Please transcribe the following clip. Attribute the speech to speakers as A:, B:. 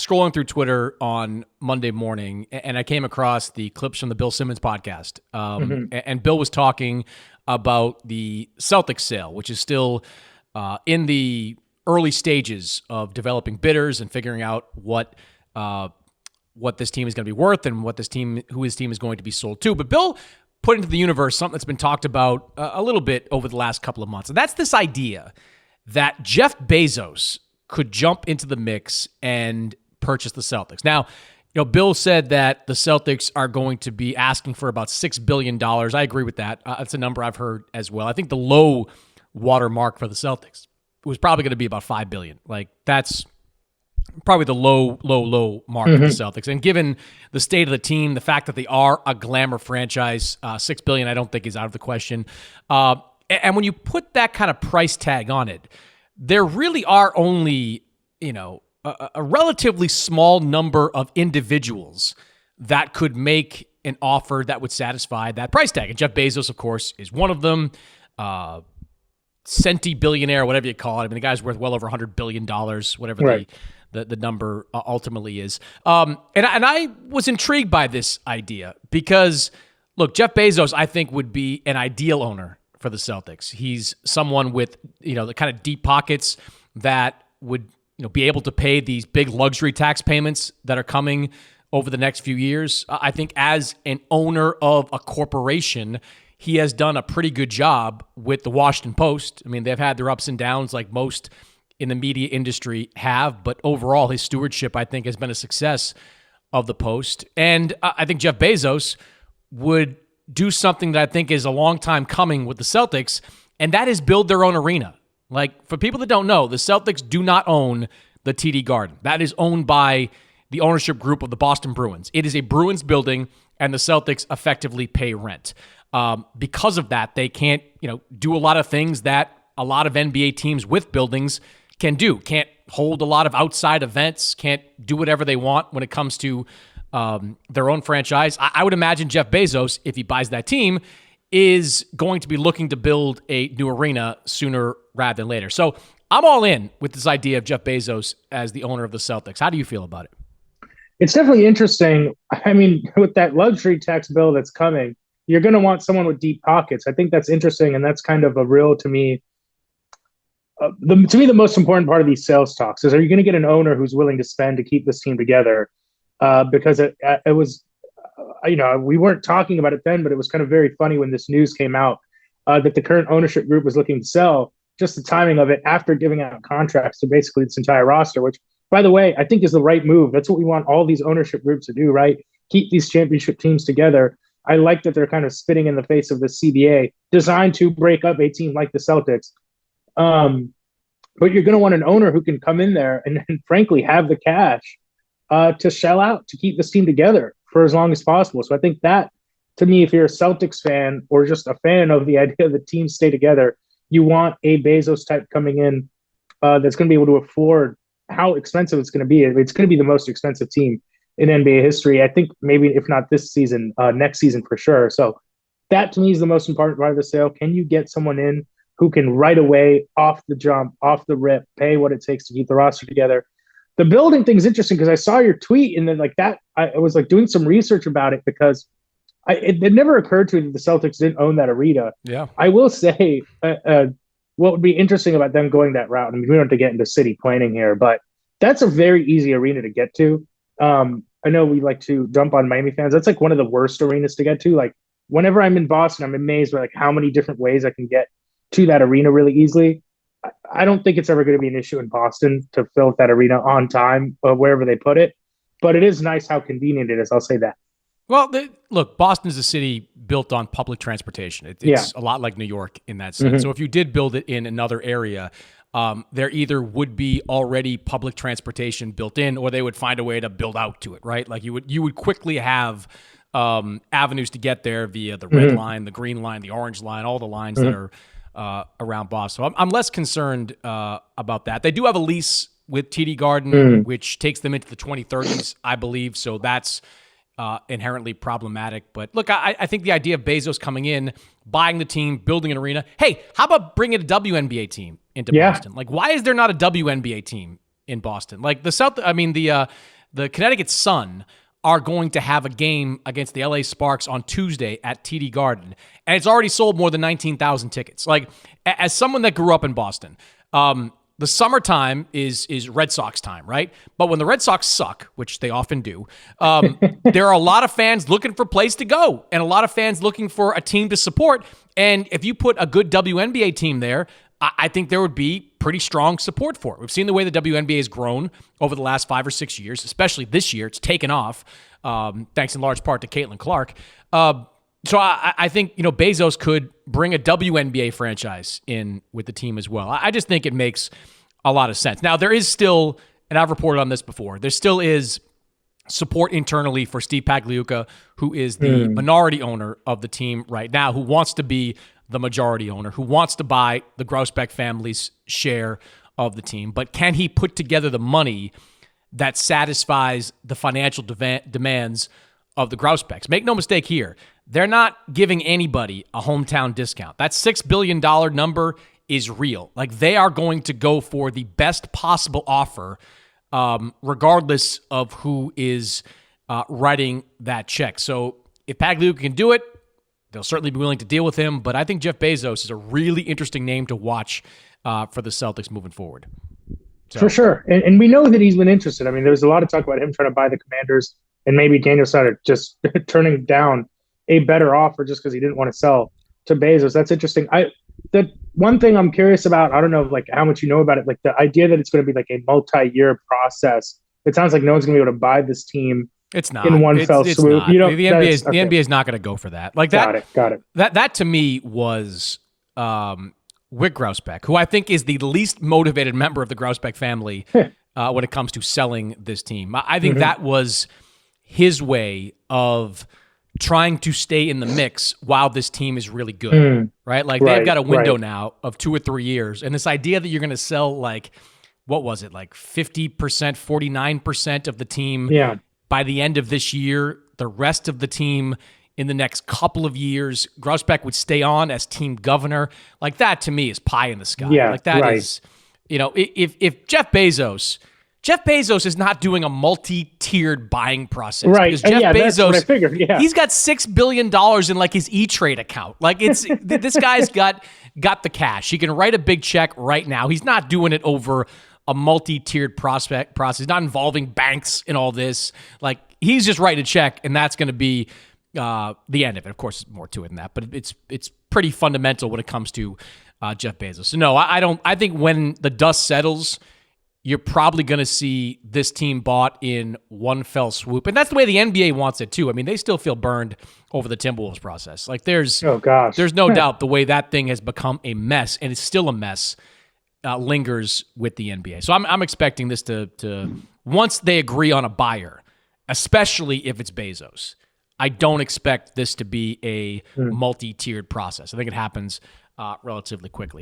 A: scrolling through Twitter on Monday morning, and I came across the clips from the Bill Simmons podcast. And Bill was talking about the Celtics sale, which is still in the early stages of developing bidders and figuring out what this team is going to be worth and who his team is going to be sold to. But Bill put into the universe something that's been talked about a little bit over the last couple of months, and that's this idea that Jeff Bezos could jump into the mix and purchase the Celtics. Now, Bill said that the Celtics are going to be asking for about $6 billion. I agree with that. That's a number I've heard as well. I think the low water mark for the Celtics was probably going to be about $5 billion. Like, that's probably the low mark for the Celtics. And given the state of the team, the fact that they are a glamour franchise, $6 billion I don't think is out of the question. And when you put that kind of price tag on it, there really are only, a relatively small number of individuals that could make an offer that would satisfy that price tag. And Jeff Bezos, of course, is one of them. Centi billionaire, whatever you call it. I mean, the guy's worth well over $100 billion, whatever
B: right.
A: the number ultimately is. And I was intrigued by this idea because, look, Jeff Bezos, I think, would be an ideal owner for the Celtics. He's someone with, the kind of deep pockets that would, be able to pay these big luxury tax payments that are coming over the next few years. I think as an owner of a corporation, he has done a pretty good job with the Washington Post. I mean, they've had their ups and downs like most in the media industry have, but overall his stewardship, I think, has been a success of the Post. And I think Jeff Bezos would do something that I think is a long time coming with the Celtics, and that is build their own arena. Like, for people that don't know, the Celtics do not own the TD Garden. That is owned by the ownership group of the Boston Bruins. It is a Bruins building, and the Celtics effectively pay rent. Because of that, they can't, do a lot of things that a lot of NBA teams with buildings can do. Can't hold a lot of outside events, can't do whatever they want when it comes to their own franchise. I would imagine Jeff Bezos, if he buys that team, is going to be looking to build a new arena sooner rather than later. So I'm all in with this idea of Jeff Bezos as the owner of the Celtics. How do you feel about it?
B: It's definitely interesting. I mean, with that luxury tax bill that's coming, you're going to want someone with deep pockets. I think that's interesting, and that's kind of a real, to me, the most important part of these sales talks is, are you going to get an owner who's willing to spend to keep this team together? Because it was, we weren't talking about it then, but it was kind of very funny when this news came out that the current ownership group was looking to sell. Just the timing of it after giving out contracts to basically this entire roster, which, by the way, I think is the right move. That's what we want all these ownership groups to do, right? Keep these championship teams together. I like that they're kind of spitting in the face of the CBA, designed to break up a team like the Celtics. But you're going to want an owner who can come in there and frankly, have the cash to shell out to keep this team together for as long as possible. So I think that, to me, if you're a Celtics fan or just a fan of the idea of the team stay together, you want a Bezos type coming in that's going to be able to afford how expensive it's going to be. It's going to be the most expensive team in NBA history. I think maybe if not this season, next season for sure. So that to me is the most important part of the sale. Can you get someone in who can right away, off the jump, off the rip, pay what it takes to keep the roster together? The building thing is interesting because I saw your tweet and then I was doing some research about it because it never occurred to me that the Celtics didn't own that arena.
A: Yeah,
B: I will say what would be interesting about them going that route. I mean, we don't have to get into city planning here, but that's a very easy arena to get to. I know we like to dump on Miami fans. That's one of the worst arenas to get to. Whenever I'm in Boston, I'm amazed by how many different ways I can get to that arena really easily. I don't think it's ever going to be an issue in Boston to fill that arena on time wherever they put it, but it is nice how convenient it is. I'll say that.
A: Well, look, Boston is a city built on public transportation. It's a lot like New York in that sense. So if you did build it in another area, there either would be already public transportation built in, or they would find a way to build out to it, right? You would quickly have avenues to get there via the red line, the green line, the orange line, all the lines that are around Boston. So I'm less concerned about that. They do have a lease with TD Garden, which takes them into the 2030s, I believe. So that's inherently problematic. But look, I think the idea of Bezos coming in, buying the team, building an arena. Hey, how about bringing a WNBA team into Boston? Why is there not a WNBA team in Boston. Like the Connecticut Sun are going to have a game against the LA Sparks on Tuesday at TD Garden, and it's already sold more than 19,000 tickets. Like, as someone that grew up in Boston, the summertime is Red Sox time, right? But when the Red Sox suck, which they often do, there are a lot of fans looking for a place to go and a lot of fans looking for a team to support. And if you put a good WNBA team there, I think there would be pretty strong support for it. We've seen the way the WNBA has grown over the last 5 or 6 years, especially this year. It's taken off, thanks in large part to Caitlin Clark. So I think, Bezos could bring a WNBA franchise in with the team as well. I just think it makes a lot of sense. Now, there is still, and I've reported on this before, there still is support internally for Steve Pagliuca, who is the minority owner of the team right now, who wants to be the majority owner, who wants to buy the Grousbeck family's share of the team. But can he put together the money that satisfies the financial demands of the Grousbecks? Make no mistake here, they're not giving anybody a hometown discount. That $6 billion number is real. Like, they are going to go for the best possible offer, regardless of who is writing that check. So if Pagliuca can do it, they'll certainly be willing to deal with him. But I think Jeff Bezos is a really interesting name to watch for the Celtics moving forward. So.
B: For sure. And we know that he's been interested. I mean, there was a lot of talk about him trying to buy the Commanders, and maybe Daniel Snyder just turning down a better offer just because he didn't want to sell to Bezos. That's interesting. The one thing I'm curious about, I don't know like how much you know about it, like the idea that it's going to be like a multi-year process. It sounds like no one's going to be able to buy this team.
A: It's not
B: in one fell swoop.
A: Not. The NBA is not going to go for that. Like that.
B: Got it.
A: That to me was Wick Grousbeck, who I think is the least motivated member of the Grousbeck family when it comes to selling this team. I think that was his way of trying to stay in the mix while this team is really good, right? Like they've got a window now of 2 or 3 years, and this idea that you're going to sell like, what was it, like 50%, 49% of the team by the end of this year, the rest of the team in the next couple of years, Grousbeck would stay on as team governor. Like that to me is pie in the sky. Like that is, if Jeff Bezos is not doing a multi-tiered buying process.
B: Right.
A: Because Jeff Bezos,
B: that's what I figured. Yeah.
A: He's got $6 billion in like his E-Trade account. Like it's this guy's got the cash. He can write a big check right now. He's not doing it over a multi-tiered process, not involving banks in all this. Like he's just writing a check, and that's going to be the end of it. Of course, there's more to it than that, but it's pretty fundamental when it comes to Jeff Bezos. So no, I don't. I think when the dust settles, you're probably going to see this team bought in one fell swoop. And that's the way the NBA wants it too. I mean, they still feel burned over the Timberwolves process. Like there's no doubt the way that thing has become a mess, and it's still a mess, lingers with the NBA. So I'm expecting this to once they agree on a buyer, especially if it's Bezos, I don't expect this to be a multi-tiered process. I think it happens relatively quickly.